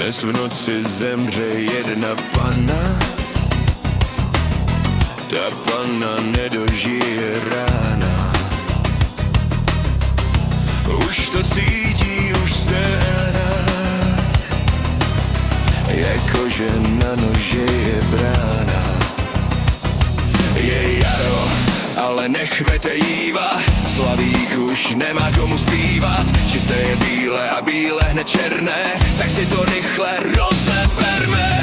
Dnes v noci zemře jedna panna, ta panna nedožije rána. Už to cítí, už stehna, jakože na nože je brána. Je jaro, ale nechvete jíva, slavík už nemá komu zpívat. Čisté je bílé a bílé hned černé, tak si to rychle rozeberme.